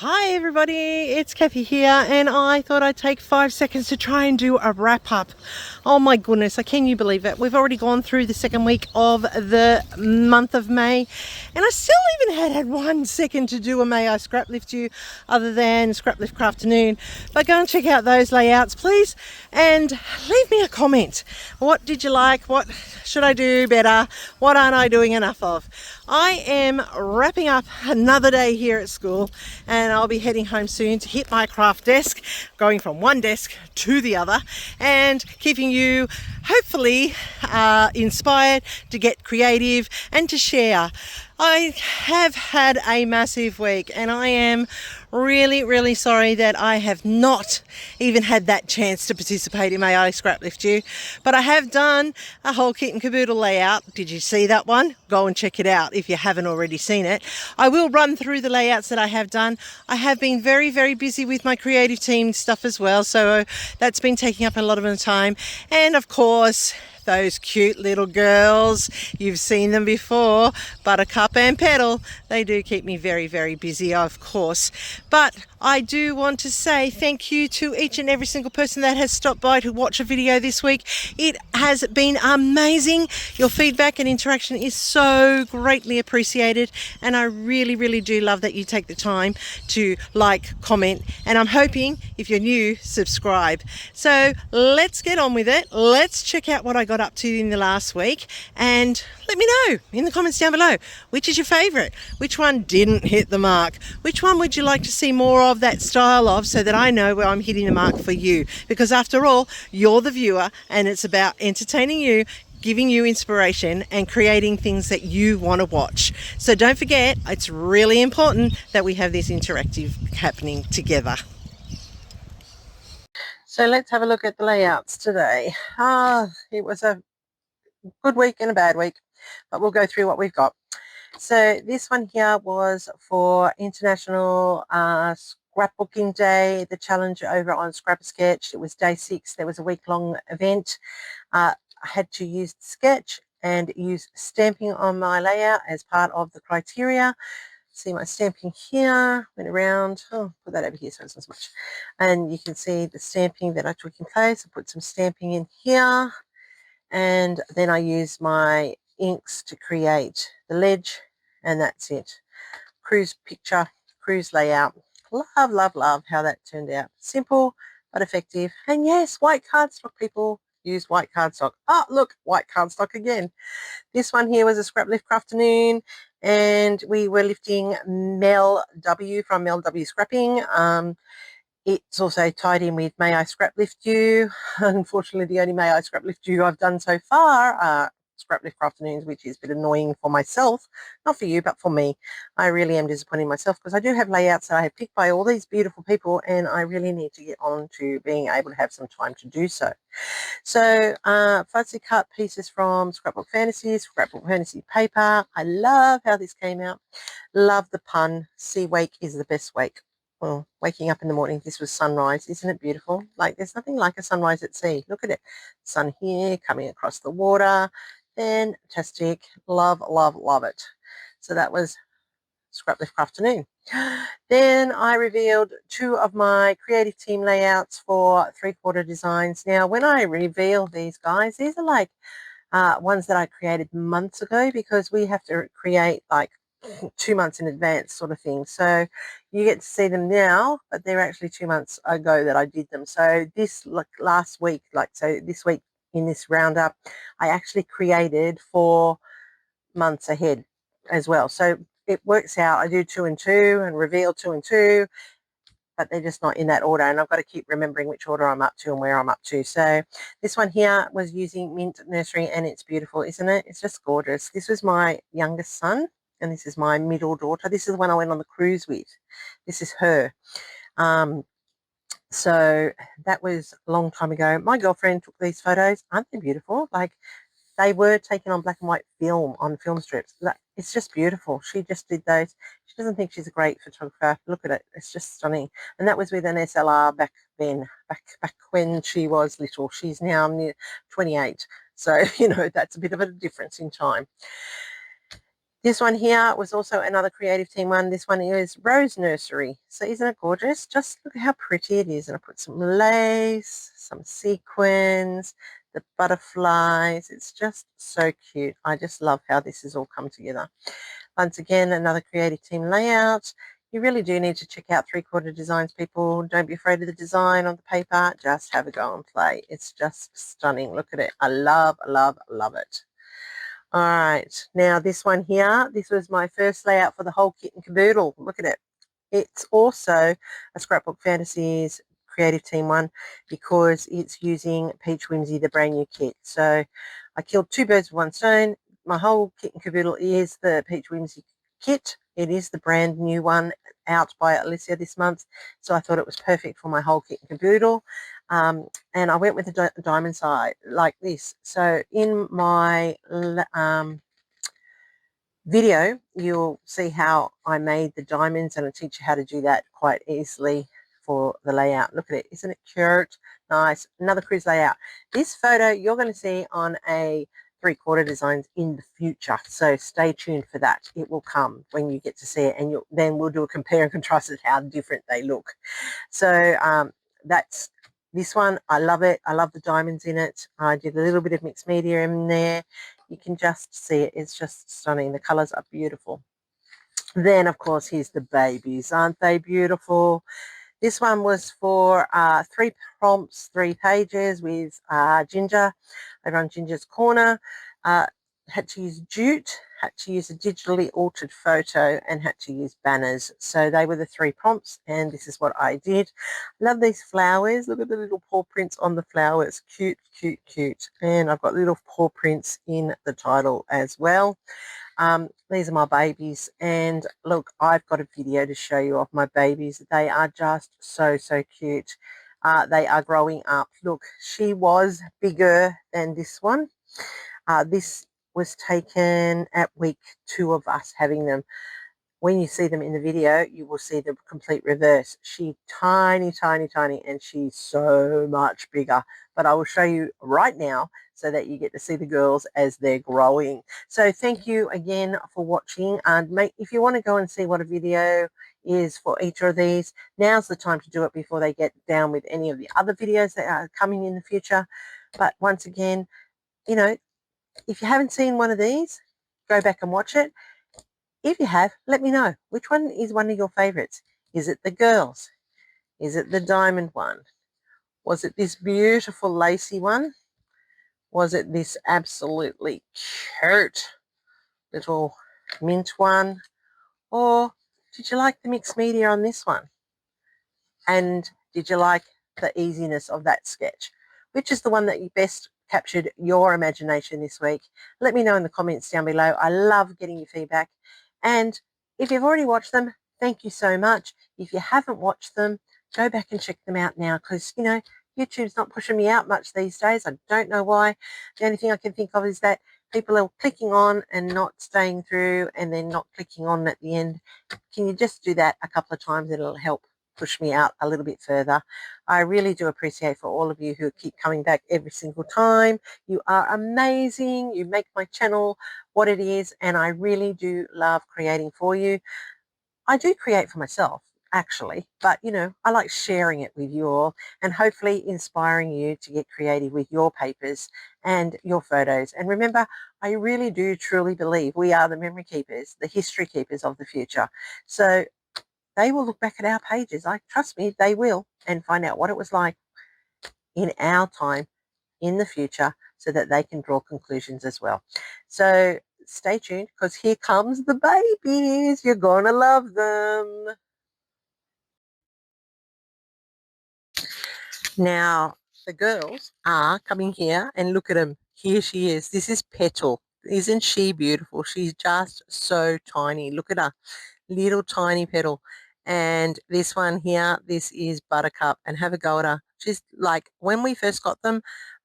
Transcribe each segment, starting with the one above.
Hi everybody, it's Kathy here, and I thought I'd take 5 seconds to try and do a wrap up. Oh my goodness, can you believe it? We've already gone through the second week of the month of May, and I still even had 1 second to do a May I Scrap Lift You other than Scrap Lift Crafternoon. But go and check out those layouts please, and leave me a comment. What did you like? What should I do better? What aren't I doing enough of? I am wrapping up another day here at school, and I'll be heading home soon to hit my craft desk, going from one desk to the other and keeping you hopefully inspired to get creative and to share. I have had a massive week, and I am really sorry that I have not even had that chance to participate in my I Scrap Lift You, but I have done a whole kit and caboodle layout. Did you see that one? Go and check it out if you haven't already seen it. I will run through the layouts that I have done. I have been very busy with my creative team stuff as well, so that's been taking up a lot of my time. And of course, those cute little girls, you've seen them before, Buttercup and Petal. They do keep me very busy, of course. But I do want to say thank you to each and every single person that has stopped by to watch a video this week. It has been amazing. Your feedback and interaction is so greatly appreciated, and I really do love that you take the time to like, comment, and I'm hoping if you're new, subscribe. So let's get on with it. Let's check out what I got up to in the last week, and let me know in the comments down below which is your favorite, which one didn't hit the mark, which one would you like to see more of that style of, so that I know where I'm hitting the mark for you, because after all, you're the viewer and it's about entertaining you, giving you inspiration and creating things that you want to watch. So don't forget, it's really important that we have this interactive happening together. So let's have a look at the layouts today. It was a good week and a bad week, but we'll go through what we've got. So this one here was for International Scrapbooking Day, the challenge over on Scrap Sketch. It was day 6. There was a week-long event. I had to use the sketch and use stamping on my layout as part of the criteria. See my stamping here, went around, put that over here so it's not so much. And you can see the stamping that I took in place. I put some stamping in here, and then I used my inks to create the ledge, and that's it. Cruise picture, cruise layout. Love how that turned out. Simple but effective. And yes, white cardstock, people use white cardstock. Oh, look, white cardstock again. This one here was a Scrap Lift Crafternoon, and we were lifting Mel W from Mel W Scrapping. It's also tied in with May I Scrap Lift You. Unfortunately, the only May I Scrap Lift You I've done so far are Scrap Lift Crafternoons, which is a bit annoying for myself. Not for you, but for me. I really am disappointing myself, because I do have layouts that I have picked by all these beautiful people, and I really need to get on to being able to have some time to do so. So fuzzy cut pieces from Scrapbook Fantasy paper. I love how this came out. Love the pun, sea wake is the best wake. Well, waking up in the morning, this was sunrise. Isn't it beautiful? Like, there's nothing like a sunrise at sea. Look at it. Sun here, coming across the water. Fantastic. Love it. So that was Scrap Lift Crafternoon. Then I revealed 2 of my creative team layouts for 3/4 designs. Now, when I reveal these guys, these are like ones that I created months ago, because we have to create like 2 months in advance sort of thing. So you get to see them now, but they're actually 2 months ago that I did them. So this last week, so this week in this roundup, I actually created 4 months ahead as well. So it works out. I do 2 and 2 and reveal 2 and 2, but they're just not in that order, and I've got to keep remembering which order I'm up to and where I'm up to. So this one here was using Mint Nursery, and it's beautiful, isn't it? It's just gorgeous. This was my youngest son, and this is my middle daughter. This is the one I went on the cruise with. This is her. So that was a long time ago. My girlfriend took these photos. Aren't they beautiful? Like, they were taken on black and white film, on film strips. It's just beautiful. She just did those. She doesn't think she's a great photographer. Look at it. It's just stunning. And that was with an SLR back then, back when she was little. She's now near 28. So, that's a bit of a difference in time. This one here was also another creative team one. This one is Rose Nursery. So isn't it gorgeous? Just look at how pretty it is. And I put some lace, some sequins, the butterflies. It's just so cute. I just love how this has all come together. Once again, another creative team layout. You really do need to check out 3/4 Designs, people. Don't be afraid of the design on the paper. Just have a go and play. It's just stunning. Look at it. I love, love, love it. All right, now this one here, this was my first layout for the whole kit and caboodle. Look at it. It's also a Scrapbook Fantasies creative team one because it's using Peach Whimsy, the brand new kit. So I killed two birds with one stone. My whole kit and caboodle is the Peach Whimsy kit. It is the brand new one out by Alicia this month. So I thought it was perfect for my whole kit and caboodle. And I went with the diamond side like this. So in my video, you'll see how I made the diamonds, and I'll teach you how to do that quite easily for the layout. Look at it. Isn't it cute? Nice. Another cruise layout. This photo you're going to see on a 3/4 Designs in the future. So stay tuned for that. It will come when you get to see it, and then we'll do a compare and contrast of how different they look. So that's this one. I love it. I love the diamonds in it. I did a little bit of mixed media in there. You can just see it. It's just stunning. The colors are beautiful. Then, of course, here's the babies. Aren't they beautiful? This one was for 3 prompts, 3 pages with Ginger over on Ginger's Corner. Had to use jute, had to use a digitally altered photo, and had to use banners. So they were the 3 prompts, and this is what I did. Love these flowers. Look at the little paw prints on the flowers. Cute, cute, cute. And I've got little paw prints in the title as well. These are my babies, and look, I've got a video to show you of my babies. They are just so, so cute. They are growing up. Look, she was bigger than this one. This was taken at week 2 of us having them. When you see them in the video, you will see the complete reverse. She's tiny, tiny, tiny, and she's so much bigger. But I will show you right now so that you get to see the girls as they're growing. So thank you again for watching. And if you want to go and see what a video is for each of these, now's the time to do it before they get down with any of the other videos that are coming in the future. But once again, you know, if you haven't seen one of these, go back and watch it. If you have, let me know. Which one is one of your favorites? Is it the girls? Is it the diamond one? Was it this beautiful lacy one? Was it this absolutely cute little mint one? Or did you like the mixed media on this one? And did you like the easiness of that sketch? Which is the one that you best captured your imagination this week? Let me know in the comments down below. I love getting your feedback. And if you've already watched them, thank you so much. If you haven't watched them, go back and check them out now because, you know, YouTube's not pushing me out much these days. I don't know why. The only thing I can think of is that people are clicking on and not staying through and then not clicking on at the end. Can you just do that a couple of times? It'll help push me out a little bit further. I really do appreciate for all of you who keep coming back every single time. You are amazing. You make my channel what it is, and I really do love creating for you. I do create for myself, actually, but you know, I like sharing it with you all and hopefully inspiring you to get creative with your papers and your photos. And remember, I really do truly believe we are the memory keepers, the history keepers of the future. So they will look back at our pages. Trust me, they will, and find out what it was like in our time in the future so that they can draw conclusions as well. So stay tuned because here comes the babies. You're going to love them. Now, the girls are coming here and look at them. Here she is. This is Petal. Isn't she beautiful? She's just so tiny. Look at her. Little tiny Petal. And this one here, this is Buttercup. And have a go at her. She's like, when we first got them,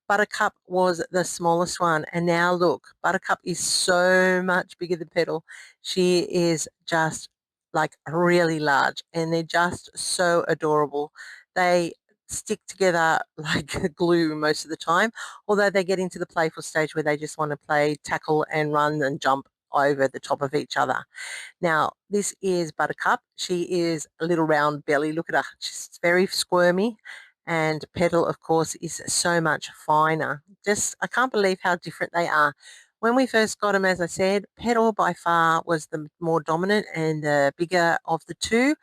Buttercup was the smallest one. And now look, Buttercup is so much bigger than Petal. She is just like really large. And they're just so adorable. They stick together like glue most of the time, although they get into the playful stage where they just want to play, tackle and run and jump over the top of each other. Now, this is Buttercup. She is a little round belly. Look at her. She's very squirmy. And Petal, of course, is so much finer. Just, I can't believe how different they are. When we first got them, as I said, Petal by far was the more dominant and the bigger of the two.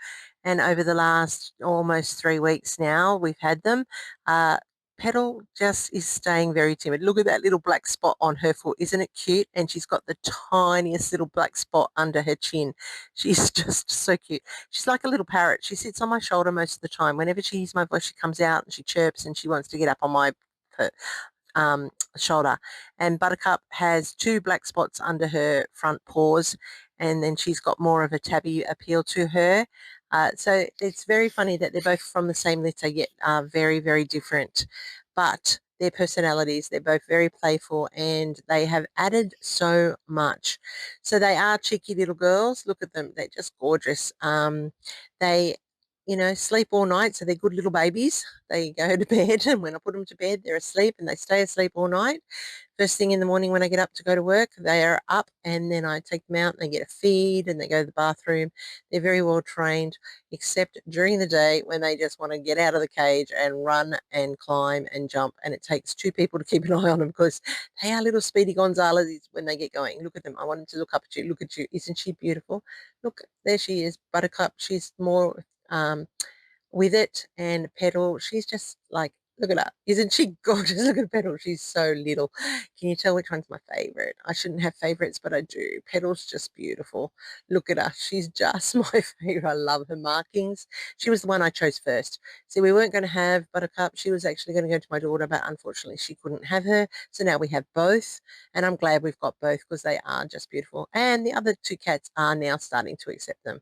And over the last almost 3 weeks now, we've had them. Petal just is staying very timid. Look at that little black spot on her foot. Isn't it cute? And she's got the tiniest little black spot under her chin. She's just so cute. She's like a little parrot. She sits on my shoulder most of the time. Whenever she hears my voice, she comes out and she chirps and she wants to get up on my shoulder. And Buttercup has 2 black spots under her front paws, and then she's got more of a tabby appeal to her. So it's very funny that they're both from the same litter, yet are very, very different. But their personalities, they're both very playful, and they have added so much. So they are cheeky little girls. Look at them. They're just gorgeous. They sleep all night, so they're good little babies. They go to bed, and when I put them to bed, they're asleep, and they stay asleep all night. First thing in the morning when I get up to go to work, they are up, and then I take them out and they get a feed and they go to the bathroom. They're very well trained, except during the day when they just want to get out of the cage and run and climb and jump, and it takes 2 people to keep an eye on them because they are little speedy Gonzales when they get going. Look at them. I want them to look up at you. Look at you. Isn't she beautiful? Look, there she is, Buttercup. She's more with it, and Petal, she's just like, look at her. Isn't she gorgeous? Look at Petal. She's so little. Can you tell which one's my favorite? I shouldn't have favorites, but I do. Petal's just beautiful. Look at her. She's just my favorite. I love her markings. She was the one I chose first. See, we weren't going to have Buttercup. She was actually going to go to my daughter, but unfortunately she couldn't have her. So now we have both, and I'm glad we've got both because they are just beautiful. And the other 2 cats are now starting to accept them.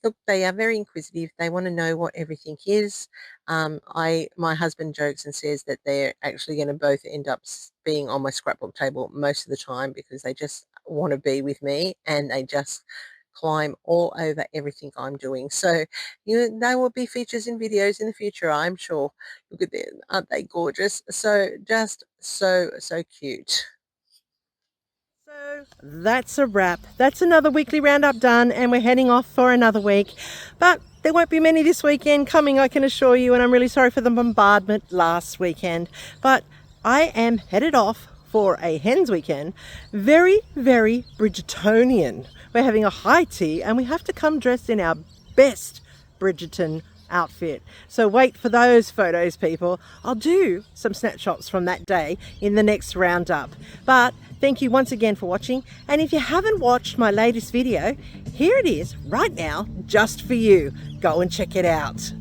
Look, they are very inquisitive. They want to know what everything is. My husband jokes and says that they're actually going to both end up being on my scrapbook table most of the time because they just want to be with me, and they just climb all over everything I'm doing. So they will be features in videos in the future, I'm sure. Look at them. Aren't they gorgeous? So just so cute. So that's a wrap. That's another weekly roundup done, and we're heading off for another week. But there won't be many this weekend coming, I can assure you, and I'm really sorry for the bombardment last weekend. But I am headed off for a hens weekend. Very, very Bridgetonian. We're having a high tea, and we have to come dressed in our best Bridgerton outfit. So wait for those photos, people. I'll do some snapshots from that day in the next roundup. But thank you once again for watching. And if you haven't watched my latest video, here it is right now, just for you. Go and check it out.